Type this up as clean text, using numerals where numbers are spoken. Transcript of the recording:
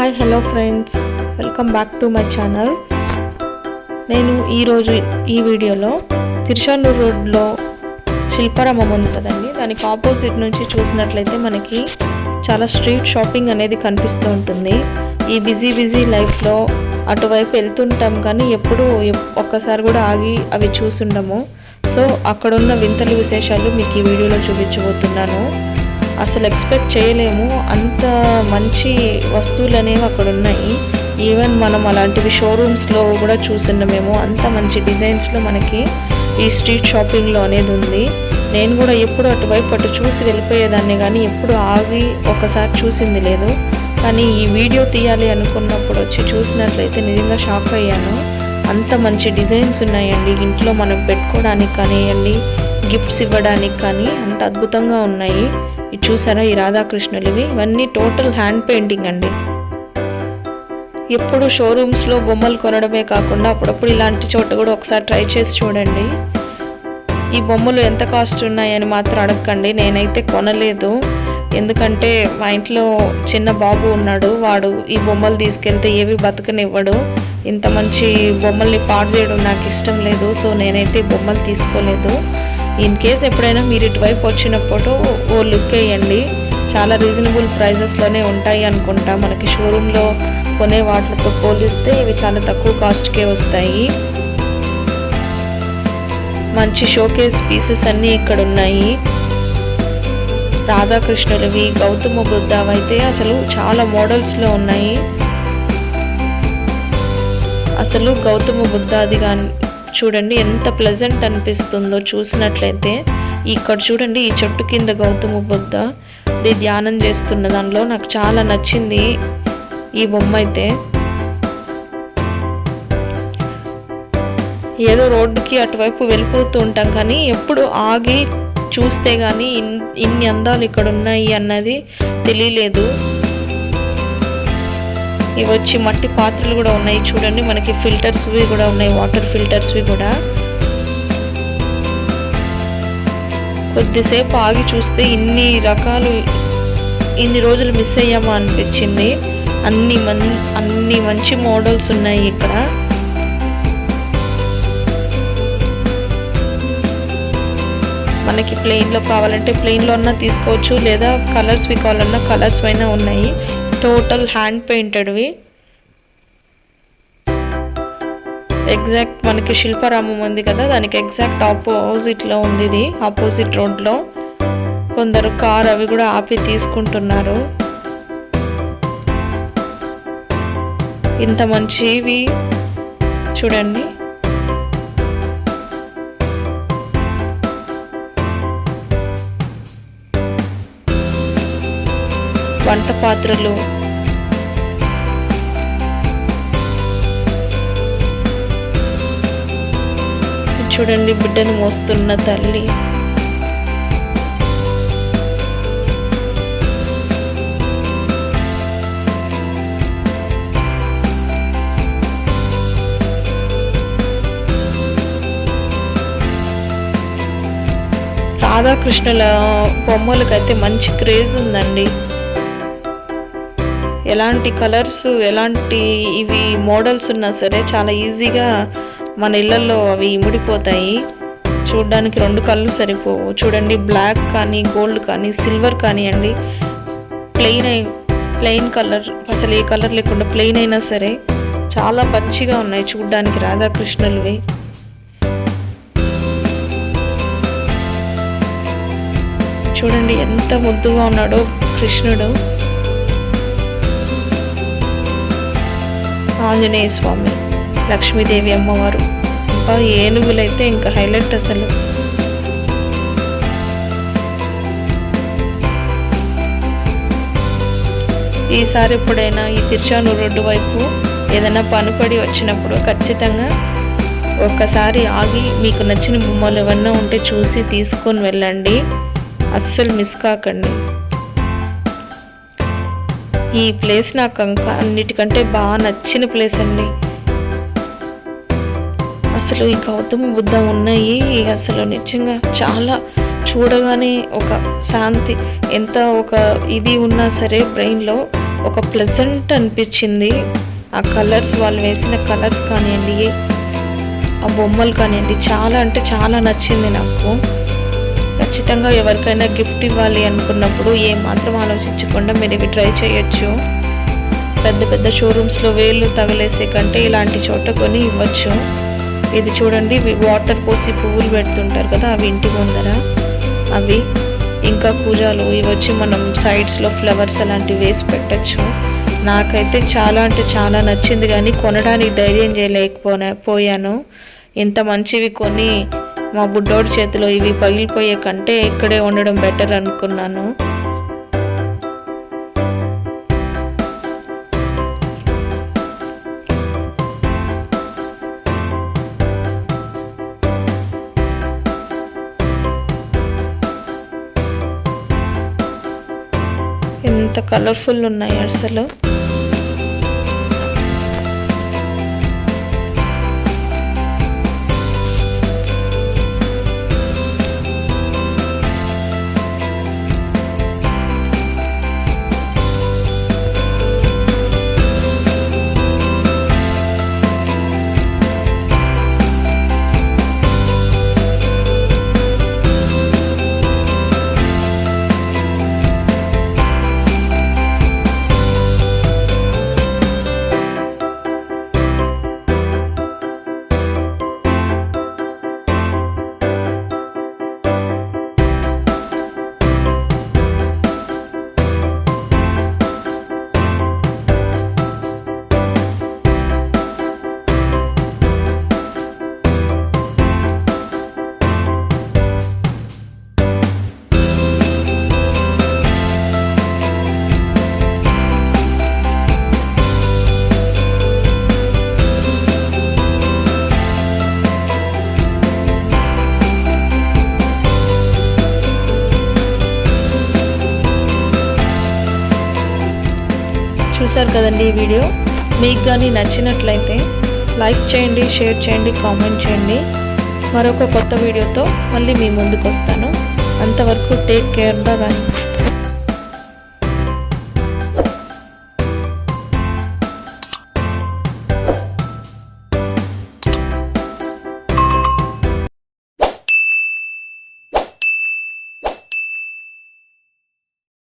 Hi hello friends, welcome back to my channel. నేను ఈరోజు ఈ వీడియోలో తిరుచానూరు రోడ్లో శిల్పారామం ఉంది కదండి, దానికి ఆపోజిట్ నుంచి చూసినట్లయితే మనకి చాలా స్ట్రీట్ షాపింగ్ అనేది కనిపిస్తూ ఉంటుంది. ఈ బిజీ లైఫ్లో అటువైపు వెళ్తుంటాం కానీ ఎప్పుడు ఒక్కసారి కూడా ఆగి అవి చూసుండము. సో అక్కడున్న వింతలు విశేషాలు మీకు ఈ వీడియోలో చూపించబోతున్నాను. అసలు ఎక్స్పెక్ట్ చేయలేము, అంత మంచి వస్తువులు అనేవి అక్కడ ఉన్నాయి. ఈవెన్ మనం అలాంటివి షోరూమ్స్లో కూడా చూస్తున్నామేమో, అంత మంచి డిజైన్స్లో మనకి ఈ స్ట్రీట్ షాపింగ్లో అనేది ఉంది. నేను కూడా ఎప్పుడు అటు చూసి వెళ్ళిపోయేదాన్ని కానీ ఎప్పుడు ఆగి ఒకసారి చూసింది లేదు. కానీ ఈ వీడియో తీయాలి అనుకున్నప్పుడు వచ్చి చూసినట్లయితే నిజంగా షాక్ అయ్యాను. అంత మంచి డిజైన్స్ ఉన్నాయండి. ఇంట్లో మనం పెట్టుకోవడానికి కానివ్వండి, గిఫ్ట్స్ ఇవ్వడానికి కానీ అంత అద్భుతంగా ఉన్నాయి. ఇది చూసారా, ఈ రాధాకృష్ణులవి ఇవన్నీ టోటల్ హ్యాండ్ పెయింటింగ్ అండి. ఎప్పుడు షోరూమ్స్లో బొమ్మలు కొనడమే కాకుండా అప్పుడప్పుడు ఇలాంటి చోట కూడా ఒకసారి ట్రై చేసి చూడండి. ఈ బొమ్మలు ఎంత కాస్ట్ ఉన్నాయని మాత్రం అడగకండి, నేనైతే కొనలేదు. ఎందుకంటే మా ఇంట్లో చిన్న బాబు ఉన్నాడు, వాడు ఈ బొమ్మలు తీసుకెళ్తే ఏవి బతకనివ్వడు. ఇంత మంచి బొమ్మల్ని పాడు చేయడం నాకు ఇష్టం లేదు. సో నేనైతే బొమ్మలు తీసుకోలేదు. ఇన్ కేస్ ఎప్పుడైనా మీరు ఇటువైపు వచ్చినప్పుడు ఓ లుక్ వేయండి. చాలా రీజనబుల్ ప్రైజెస్లోనే ఉంటాయి అనుకుంటా. మనకి షోరూంలో కొనే వాటితో పోలిస్తే ఇవి చాలా తక్కువ కాస్ట్కే వస్తాయి. మంచి షోకేస్ పీసెస్ అన్నీ ఇక్కడ ఉన్నాయి. రాధాకృష్ణులవి, గౌతమ బుద్ధవి అయితే అసలు చాలా మోడల్స్లో ఉన్నాయి. అసలు గౌతమ బుద్ధది కానీ చూడండి ఎంత ప్లెజెంట్ అనిపిస్తుందో చూసినట్లయితే. ఇక్కడ చూడండి, ఈ చెట్టు కింద గౌతమ బుద్ధ ధ్యానం చేస్తున్న దానిలో నాకు చాలా నచ్చింది ఈ బొమ్మ అయితే. ఏదో రోడ్డుకి అటువైపు వెళ్ళిపోతూ ఉంటాం కానీ ఎప్పుడు ఆగి చూస్తే కానీ ఇన్ని అందాలు ఇక్కడ ఉన్నాయి అన్నది తెలియలేదు. ఇవి వచ్చి మట్టి పాత్రలు కూడా ఉన్నాయి చూడండి. మనకి ఫిల్టర్స్వి కూడా ఉన్నాయి, వాటర్ ఫిల్టర్స్వి కూడా. కొద్దిసేపు ఆగి చూస్తే ఇన్ని రోజులు మిస్ అయ్యామా అనిపించింది. అన్ని మంచి మోడల్స్ ఉన్నాయి ఇక్కడ. మనకి ప్లెయిన్లో కావాలంటే ప్లెయిన్లో అన్నా తీసుకోవచ్చు, లేదా కలర్స్వి కావాలన్నా కలర్స్ అయినా ఉన్నాయి. Total hand పెయింటెడ్వి. ఎగ్జాక్ట్ మనకి శిల్పారామం ఉంది కదా, దానికి ఎగ్జాక్ట్ ఆపోజిట్లో ఉంది ఇది. ఆపోజిట్ రోడ్లో కొందరు కార్ అవి కూడా ఆపి తీసుకుంటున్నారు. ఇంత మంచివి చూడండి. వంట పాత్రలు, చూడండి బిడ్డను మోస్తున్న తల్లి. రాధాకృష్ణుల బొమ్మలకైతే మంచి క్రేజ్ ఉందండి. ఎలాంటి కలర్స్, ఎలాంటి ఇవి మోడల్స్ ఉన్నా సరే చాలా ఈజీగా మన ఇళ్లలో అవి ఇమిడిపోతాయి. చూడడానికి రెండు కళ్ళు సరిపోవు. చూడండి, బ్లాక్ కానీ, గోల్డ్ కానీ, సిల్వర్ కానివ్వండి, ప్లెయిన్ కలర్, అసలు ఏ కలర్ లేకుండా ప్లెయిన్ అయినా సరే చాలా మంచిగా ఉన్నాయి చూడడానికి రాధాకృష్ణులవి. చూడండి ఎంత ముద్దుగా ఉన్నాడో కృష్ణుడు. ఆంజనేయ స్వామి, లక్ష్మీదేవి అమ్మవారు, ఇంకా ఏనుగులైతే ఇంకా హైలైట్ అసలు. ఈసారి ఎప్పుడైనా ఈ తిరుచానూరు రోడ్డు వైపు ఏదైనా పనిపడి వచ్చినప్పుడు ఖచ్చితంగా ఒక్కసారి ఆగి మీకు నచ్చిన బొమ్మలు ఏమన్నా ఉంటే చూసి తీసుకొని వెళ్ళండి. అస్సలు మిస్ కాకండి. ఈ ప్లేస్ నాకు అన్నిటికంటే బాగా నచ్చిన ప్లేస్ అండి. అసలు ఈ గౌతమ బుద్ధ ఉన్నాయి అసలు నిజంగా చాలా చూడగానే ఒక శాంతి, ఎంత ఒక ఇది ఉన్నా సరే బ్రెయిన్లో ఒక ప్లెజెంట్ అనిపించింది. ఆ కలర్స్, వాళ్ళు వేసిన కలర్స్ కానివ్వండి, ఆ బొమ్మలు కానివ్వండి, చాలా అంటే చాలా నచ్చింది నాకు. ఖచ్చితంగా ఎవరికైనా గిఫ్ట్ ఇవ్వాలి అనుకున్నప్పుడు ఏమాత్రం ఆలోచించకుండా మీరు ఇవి ట్రై చేయొచ్చు. పెద్ద పెద్ద షోరూమ్స్లో వేళ్ళు తగలేసే కంటే ఇలాంటి చోట కొని ఇవ్వచ్చు. ఇది చూడండి, వాటర్ పోసి పువ్వులు పెడుతుంటారు కదా, అవి ఇంటి ముందర అవి. ఇంకా కూజాలు, ఇవి వచ్చి మనం సైడ్స్లో ఫ్లవర్స్ అలాంటివి వేసి పెట్టచ్చు. నాకైతే చాలా అంటే చాలా నచ్చింది, కానీ కొనడానికి ధైర్యం చేయలేకపోయాను. ఇంత మంచివి కొని మా బుడ్డోడి చేతిలో ఇవి పగిలిపోయే కంటే ఇక్కడే ఉండడం బెటర్ అనుకున్నాను. ఎంత కలర్ఫుల్ ఉన్నాయి అసలు. చూసారు కదండి ఈ వీడియో. మీకు కానీ నచ్చినట్లయితే లైక్ చేయండి, షేర్ చేయండి, కామెంట్ చేయండి. మరొక కొత్త వీడియోతో మళ్ళీ మీ ముందుకు వస్తాను. అంతవరకు టేక్ కేర్, బాయ్.